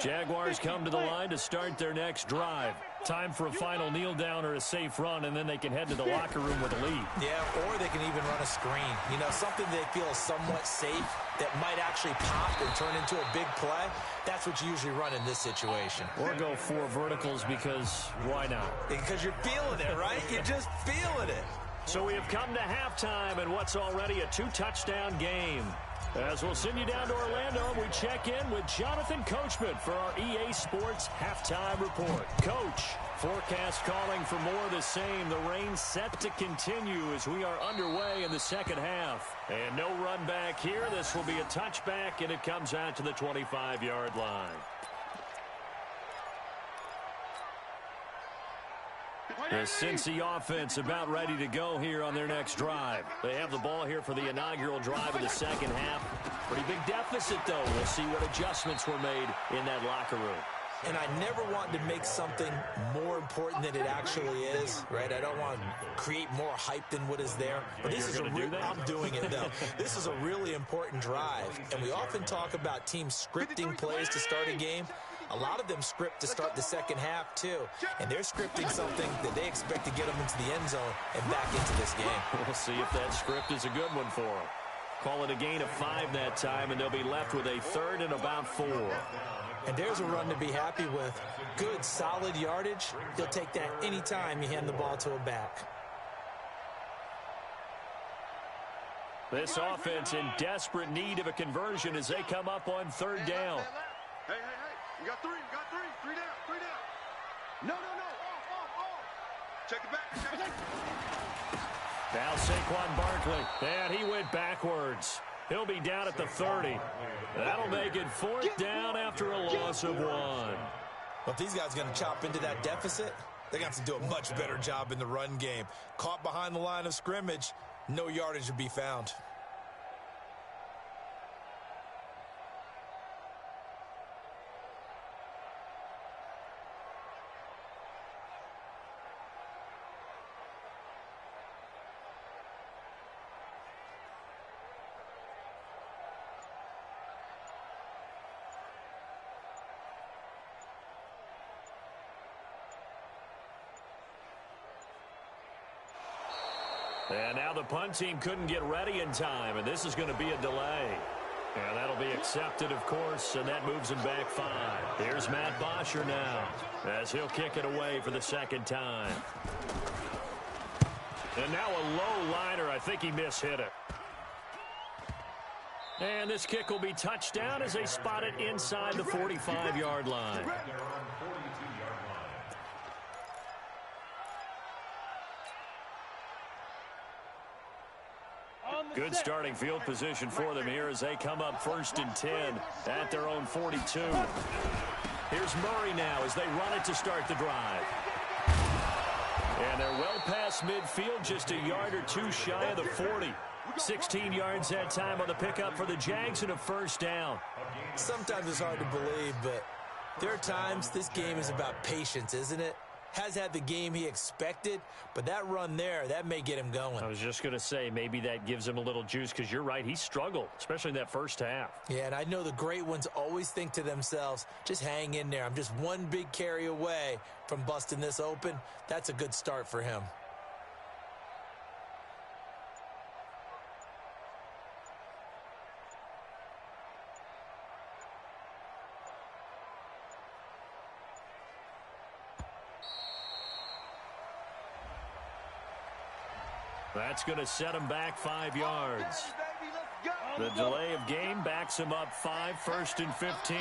Jaguars come to the line to start their next drive. Time for a final kneel down or a safe run, and then they can head to the locker room with a lead. Yeah, or they can even run a screen. You know, something they feel somewhat safe that might actually pop and turn into a big play. That's what you usually run in this situation. Or go 4 verticals because why not? Because you're feeling it, right? You're just feeling it. So we have come to halftime in what's already a 2-touchdown game. As we'll send you down to Orlando, we check in with Jonathan Coachman for our EA Sports Halftime Report. Coach, forecast calling for more of the same. The rain set to continue as we are underway in the second half. And no run back here. This will be a touchback, and it comes out to the 25-yard line. The Cincy offense about ready to go here on their next drive. They have the ball here for the inaugural drive of the second half. Pretty big deficit, though. We'll see what adjustments were made in that locker room. And I never want to make something more important than it actually is, right? I don't want to create more hype than what is there. But this is I'm doing it, though. This is a really important drive. And we often talk about teams scripting plays to start a game. A lot of them script to start the second half, too. And they're scripting something that they expect to get them into the end zone and back into this game. We'll see if that script is a good one for them. Call it a gain of 5 that time, and they'll be left with a 3rd and about 4. And there's a run to be happy with. Good, solid yardage. He'll take that any time you hand the ball to a back. This offense in desperate need of a conversion as they come up on 3rd down. Hey. You got 3. Three down. No. Off. Check it back. Now Saquon Barkley, and he went backwards. He'll be down at the 30. That'll make it 4th down after a loss of 1. Well, if these guys are going to chop into that deficit, they're going to have to do a much better job in the run game. Caught behind the line of scrimmage, no yardage to be found. And now the punt team couldn't get ready in time, and this is going to be a delay. And that'll be accepted, of course, and that moves him back 5. Here's Matt Bosher now as he'll kick it away for the 2nd time. And now a low liner. I think he mishit it. And this kick will be touchdown as they spot it inside the 45-yard line. Good starting field position for them here as they come up 1st and 10 at their own 42. Here's Murray now as they run it to start the drive. And they're well past midfield, just a yard or 2 shy of the 40. 16 yards that time on the pickup for the Jags and a 1st down. Sometimes it's hard to believe, but there are times this game is about patience, isn't it? Has had the game he expected, but that run there, that may get him going. I was just going to say, maybe that gives him a little juice because you're right, he struggled, especially in that 1st half. Yeah, and I know the great ones always think to themselves, just hang in there. I'm just one big carry away from busting this open. That's a good start for him. That's going to set him back 5 yards. The delay of game backs him up 5, 1st and 15.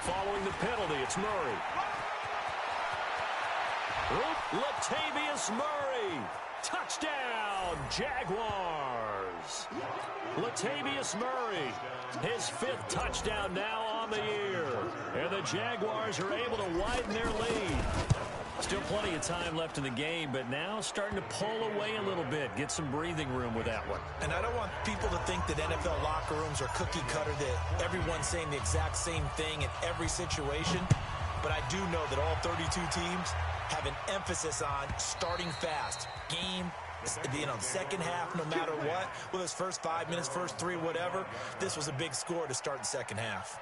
Following the penalty, it's Murray. Latavius Murray. Touchdown, Jaguars. Latavius Murray, his 5th touchdown now on the year. And the Jaguars are able to widen their lead. Still plenty of time left in the game, but now starting to pull away a little bit. Get some breathing room with that one. And I don't want people to think that NFL locker rooms are cookie cutter, that everyone's saying the exact same thing in every situation. But I do know that all 32 teams have an emphasis on starting fast, game You know, second half, no matter what, with his first 5 minutes, first 3, whatever, this was a big score to start the second half.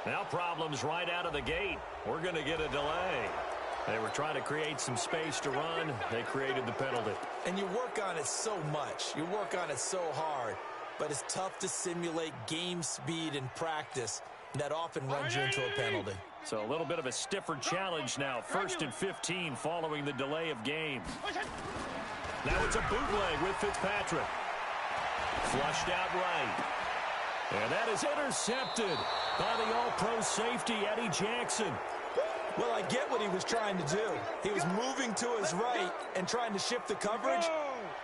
Now problems right out of the gate. We're going to get a delay. They were trying to create some space to run. They created the penalty. And you work on it so much. You work on it so hard. But it's tough to simulate game speed in practice. That often runs you into a penalty. So a little bit of a stiffer challenge now. 1st and 15 following the delay of game. Now it's a bootleg with Fitzpatrick. Flushed out right. And that is intercepted by the all-pro safety, Eddie Jackson. Well, I get what he was trying to do. He was moving to his right and trying to shift the coverage,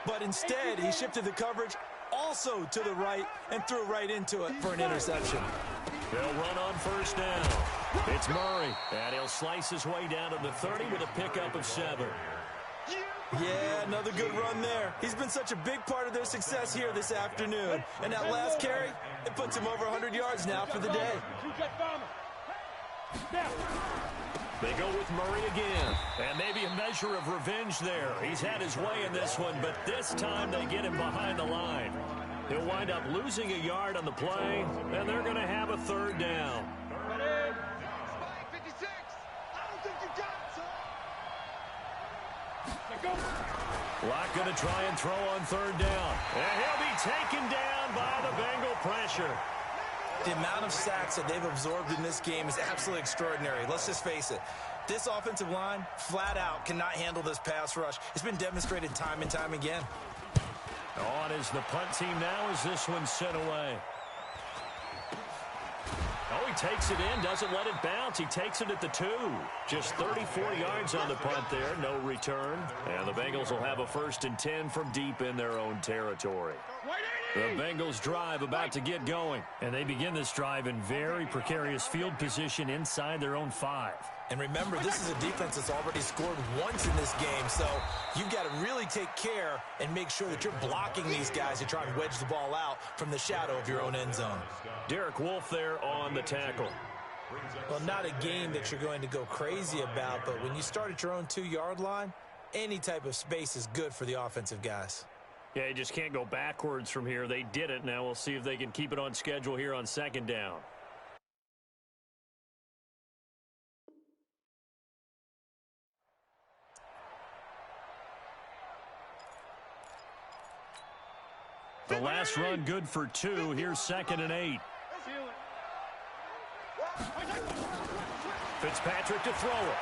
but instead he shifted the coverage also to the right and threw right into it for an interception. They'll run on 1st down. It's Murray, and he'll slice his way down to the 30 with a pickup of 7. Yeah, another good run there. He's been such a big part of their success here this afternoon. And that last carry, it puts him over 100 yards now for the day. They go with Murray again. And maybe a measure of revenge there. He's had his way in this one, but this time they get him behind the line. He'll wind up losing a yard on the play, and they're going to have a 3rd down. Locke going to try and throw on 3rd down. And he'll be taken down by the Bengal pressure. The amount of sacks that they've absorbed in this game is absolutely extraordinary. Let's just face it. This offensive line, flat out, cannot handle this pass rush. It's been demonstrated time and time again. On is the punt team now as this one's sent away. Oh, he takes it in, doesn't let it bounce. He takes it at the 2. Just 34 yards on the punt there, no return. And the Bengals will have a 1st and 10 from deep in their own territory. The Bengals drive about to get going. And they begin this drive in very precarious field position inside their own 5. And remember, this is a defense that's already scored once in this game, so you've got to really take care and make sure that you're blocking these guys to try and wedge the ball out from the shadow of your own end zone. Derek Wolfe there on the tackle. Well, not a game that you're going to go crazy about, but when you start at your own 2-yard line, any type of space is good for the offensive guys. Yeah, you just can't go backwards from here. They did it. Now we'll see if they can keep it on schedule here on 2nd down. The last run good for 2. Here's 2nd and 8. Fitzpatrick to throw it.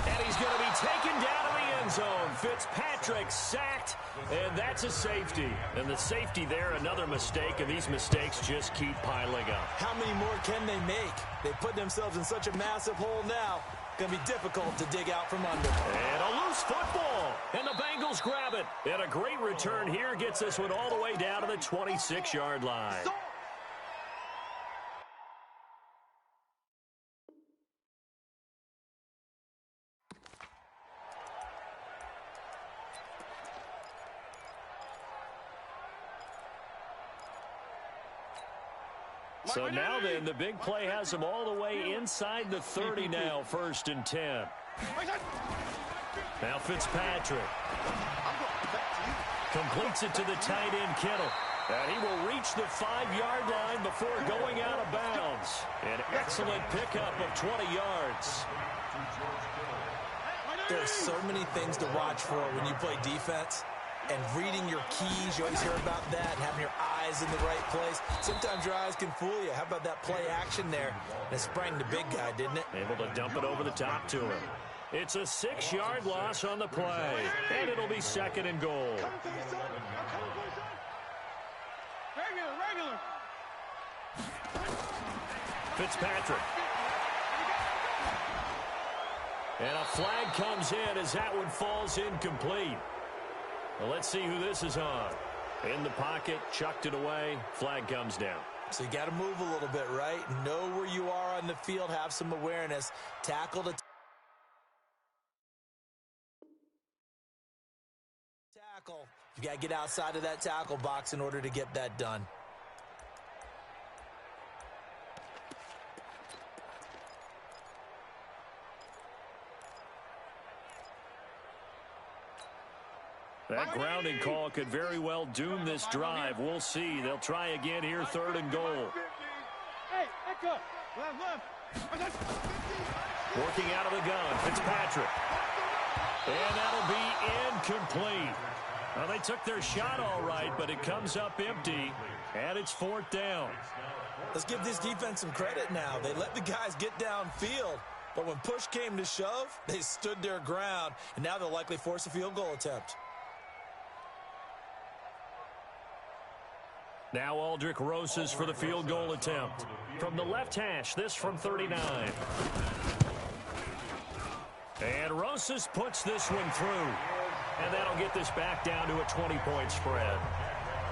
And he's going to be taken down in the end zone. Fitzpatrick sacked, and that's a safety. And the safety there, another mistake, and these mistakes just keep piling up. How many more can they make? They put themselves in such a massive hole now. Going to be difficult to dig out from under. And a loose football. And the Bengals grab it. And a great return here gets this one all the way down to the 26-yard line. So now then, the big play has them all the way inside the 30 now, 1st and 10. Now Fitzpatrick completes it to the tight end Kittle. And he will reach the 5-yard line before going out of bounds. An excellent pickup of 20 yards. There's so many things to watch for when you play defense. And reading your keys, you always hear about that, and having your eyes in the right place. Sometimes your eyes can fool you. How about that play action there? And it sprang the big guy, didn't it? Able to dump it over the top to him. It's a 6-yard loss on the play, and it'll be 2nd and goal. Fitzpatrick And a flag comes in as that one falls incomplete. Well, let's see who this is on. In the pocket, chucked it away, flag comes down. So you got to move a little bit, right? Know where you are on the field, have some awareness. Tackle to tackle. You got to get outside of that tackle box in order to get that done. That grounding call could very well doom this drive. We'll see. They'll try again here, 3rd and goal. Working out of the gun, Fitzpatrick. And that'll be incomplete. Well, they took their shot all right, but it comes up empty, and it's 4th down. Let's give this defense some credit now. They let the guys get downfield, but when push came to shove, they stood their ground, and now they'll likely force a field goal attempt. Now Aldrick Rosas for the field goal attempt. From the left hash, this from 39. And Rosas puts this one through. And that'll get this back down to a 20-point spread.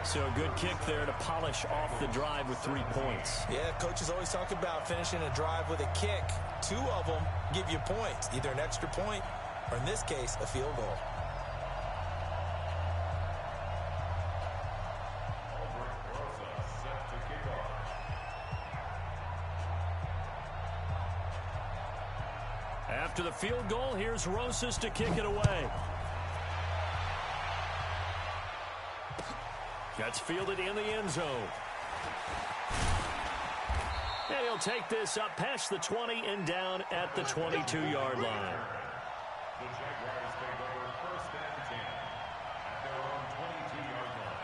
So a good kick there to polish off the drive with 3 points. Yeah, coaches always talk about finishing a drive with a kick. 2 of them give you points, either an extra point or, in this case, a field goal. After the field goal, here's Rosas to kick it away. Gets fielded in the end zone. And he'll take this up past the 20 and down at the 22-yard line. The Jaguars take over 1st and 10 at their own 22-yard line.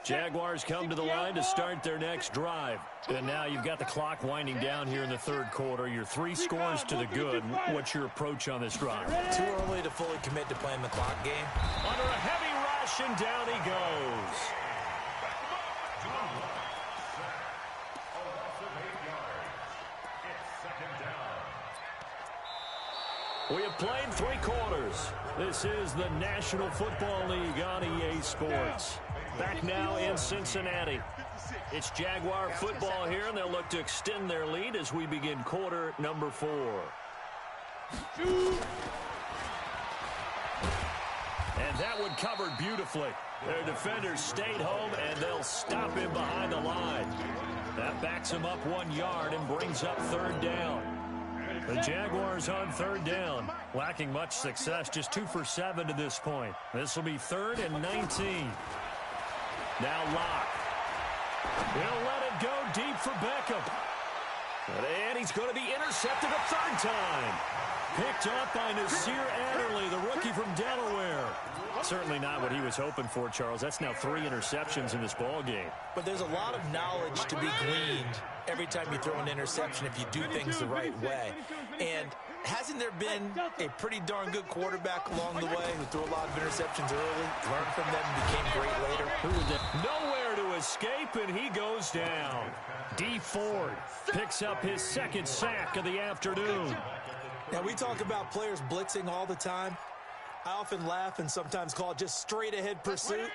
Jaguars come to the line to start their next drive. And now you've got the clock winding down here in the 3rd quarter. Your 3 scores to the good. What's your approach on this drive? Too early to fully commit to playing the clock game. Under a heavy rush, and down he goes. We have played 3 quarters. This is the National Football League on EA Sports. Back now in Cincinnati. It's Jaguar football here, and they'll look to extend their lead as we begin quarter number 4. And that one covered beautifully. Their defenders stayed home, and they'll stop him behind the line. That backs him up 1 yard and brings up 3rd down. The Jaguars on 3rd down, lacking much success, just 2 for 7 to this point. This will be 3rd and 19. Now Locke. He'll let it go deep for Beckham. And he's going to be intercepted a 3rd time. Picked up by Nasir Adderley, the rookie from Delaware. Certainly not what he was hoping for, Charles. That's now 3 interceptions in this ball game. But there's a lot of knowledge to be gleaned every time you throw an interception if you do things the right way. And hasn't there been a pretty darn good quarterback along the way who threw a lot of interceptions early, learned from them, and became great later? Nowhere to escape, and he goes down. D. Ford picks up his 2nd sack of the afternoon. Now, we talk about players blitzing all the time. I often laugh and sometimes call it just straight-ahead pursuit.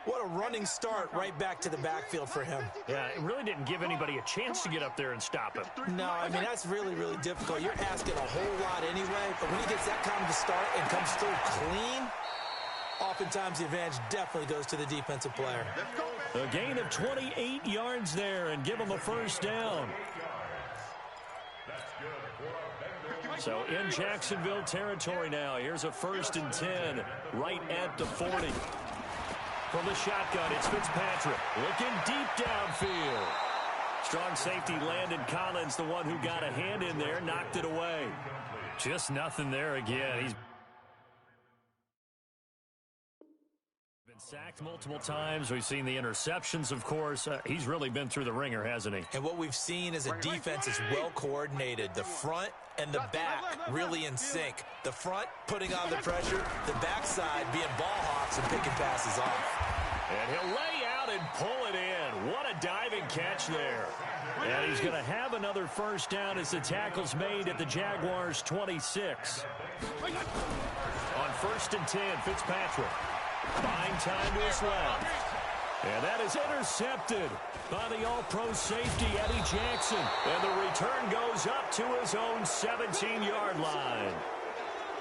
What a running start right back to the backfield for him. Yeah, it really didn't give anybody a chance to get up there and stop him. No, I mean, that's really, really difficult. You're asking a whole lot anyway, but when he gets that kind of a start and comes through clean, oftentimes the advantage definitely goes to the defensive player. A gain of 28 yards there and give him a 1st down. So in Jacksonville territory now. Here's a 1st and 10 right at the 40. From the shotgun, it's Fitzpatrick looking deep downfield. Strong safety Landon Collins, the one who got a hand in there, knocked it away. Just nothing there again. He's been Sacked multiple times. We've seen the interceptions, of course. He's really been through the ringer, hasn't he? And what we've seen is a defense is well coordinated. The front and the back really in sync. The front putting on the pressure, the backside being ball hawks and picking passes off. And he'll lay out and pull it in. What a diving catch there. And he's going to have another first down as the tackle's made at the Jaguars' 26. On 1st and 10, Fitzpatrick. Buying time to his left. And that is intercepted by the all-pro safety, Eddie Jackson. And the return goes up to his own 17-yard line.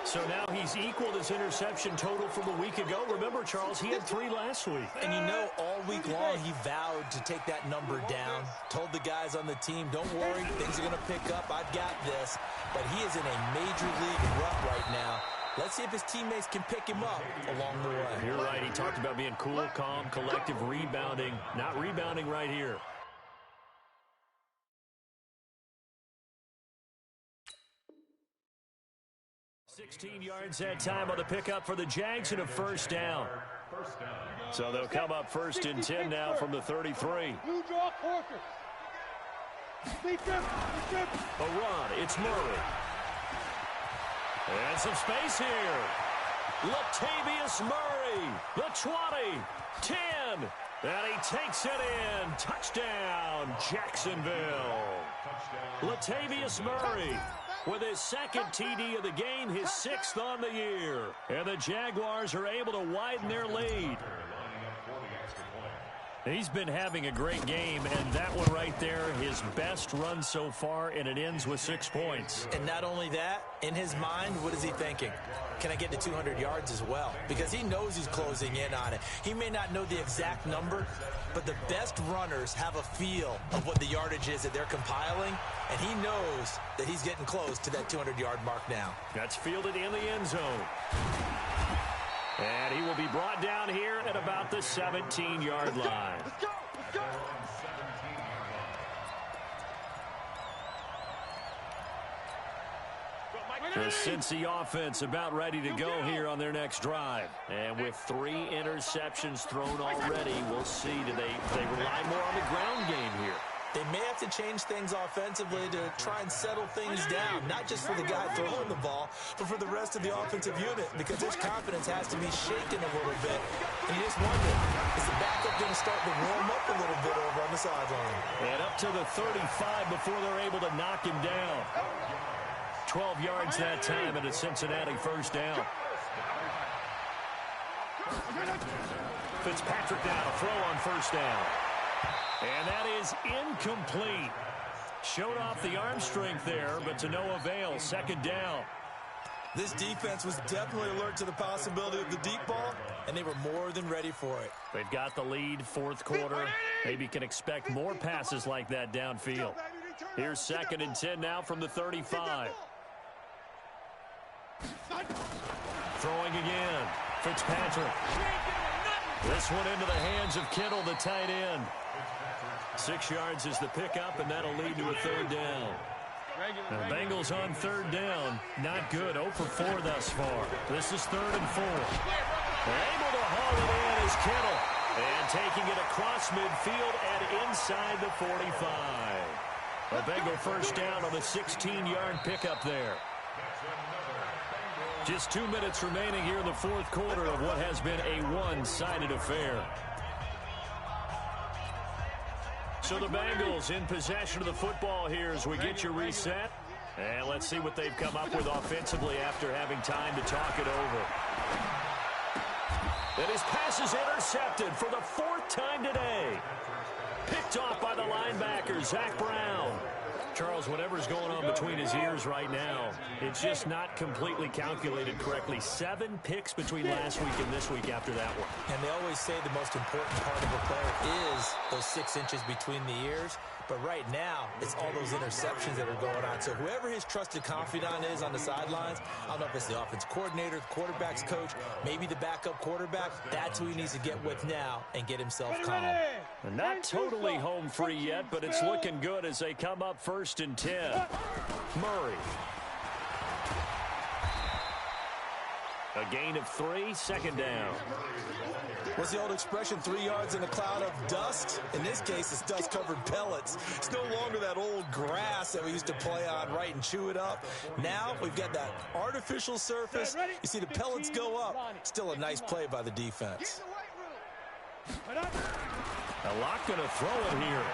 So now he's equaled his interception total from a week ago. Remember, Charles, he had 3 last week. And you know, all week long he vowed to take that number down. Told the guys on the team, don't worry, things are going to pick up. I've got this. But he is in a major league rut right now. Let's see if his teammates can pick him up along the way. You're right. He talked about being cool, calm, collective, rebounding. Not rebounding right here. $16 yards that time on the pickup for the Jags and a first down. So they'll come up 1st and 10 now from the 33. A run. It's Murray. And some space here. Latavius Murray, the 20, 10, and he takes it in. Touchdown, Jacksonville. Latavius Murray with his 2nd TD of the game, his 6th on the year. And the Jaguars are able to widen their lead. He's been having a great game, and that one right there, his best run so far, and it ends with 6 points. And not only that, in his mind, what is he thinking? Can I get to 200 yards as well? Because he knows he's closing in on it. He may not know the exact number, but the best runners have a feel of what the yardage is that they're compiling, and he knows that he's getting close to that 200-yard mark now. That's fielded in the end zone. And he will be brought down here at about the 17-yard line. Let's go! Let's go! The Cincy offense about ready to go here on their next drive. And with 3 interceptions thrown already, we'll see, do they rely more on the ground game here? They may have to change things offensively to try and settle things down, not just for the guy throwing the ball, but for the rest of the offensive unit, because his confidence has to be shaken a little bit. And you just wonder, is the backup going to start to warm up a little bit over on the sideline? And up to the 35 before they're able to knock him down. 12 yards that time and a Cincinnati first down. Fitzpatrick now to throw on first down. And that is incomplete. Showed off the arm strength there, but to no avail. 2nd down. This defense was definitely alert to the possibility of the deep ball, and they were more than ready for it. They've got the lead, 4th quarter. Maybe can expect more passes like that downfield. Here's 2nd and 10 now from the 35. Throwing again. Fitzpatrick. This one into the hands of Kittle, the tight end. 6 yards is the pickup, and that'll lead to a 3rd down. Now, the Bengals on 3rd down. Not good. 0 for 4 thus far. This is 3rd and 4. Able to haul it in is Kittle. And taking it across midfield and inside the 45. A Bengal first down on the 16-yard pickup there. Just 2 minutes remaining here in the 4th quarter of what has been a one-sided affair. So the Bengals in possession of the football here as we get you reset. And let's see what they've come up with offensively after having time to talk it over. And his pass is intercepted for the 4th time today. Picked off by the linebacker, Zach Brown. Charles, whatever's going on between his ears right now, it's just not completely calculated correctly. 7 picks between last week and this week after that one. And they always say the most important part of a player is those 6 inches between the ears. But right now, it's all those interceptions that are going on. So whoever his trusted confidant is on the sidelines, I don't know if it's the offense coordinator, the quarterback's coach, maybe the backup quarterback, that's who he needs to get with now and get himself calm. And not totally home free yet, but it's looking good as they come up 1st and 10. Murray. A gain of 3, second down. What's the old expression, 3 yards in a cloud of dust? In this case, it's dust-covered pellets. It's no longer that old grass that we used to play on, right, and chew it up. Now we've got that artificial surface. You see the pellets go up. Still a nice play by the defense. A lot going to throw it here.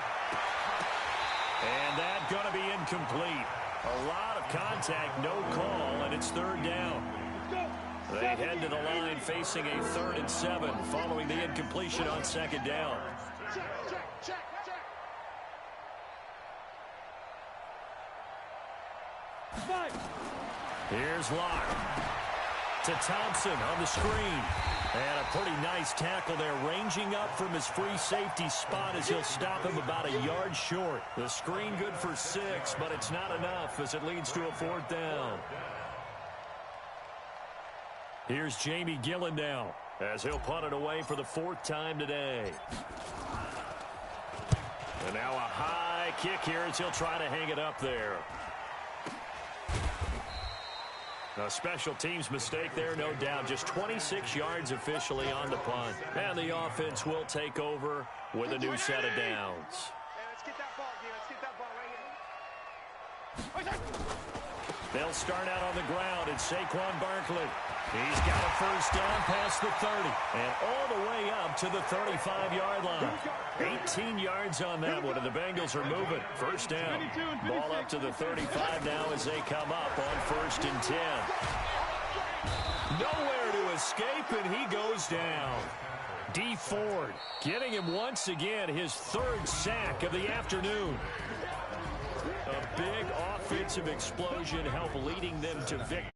And that's going to be incomplete. A lot of contact, no call, and it's third down. They head to the line facing a 3rd and 7 following the incompletion on second down. Here's Locke to Thompson on the screen. And a pretty nice tackle there, ranging up from his free safety spot as he'll stop him about a yard short. The screen good for 6, but it's not enough as it leads to a 4th down. Here's Jamie Gillen now as he'll punt it away for the 4th time today. And now a high kick here as he'll try to hang it up there. A special teams mistake there, no doubt. Just 26 yards officially on the punt. And the offense will take over with a new set of downs. Let's get that ball, D. Let's get that ball right here. They'll start out on the ground. It's Saquon Barkley. He's got a 1st down past the 30 and all the way up to the 35-yard line. 18 yards on that one, and the Bengals are moving. 1st down. Ball up to the 35 now as they come up on 1st and 10. Nowhere to escape, and he goes down. D. Ford getting him once again, his 3rd sack of the afternoon. A big offensive explosion help leading them to victory.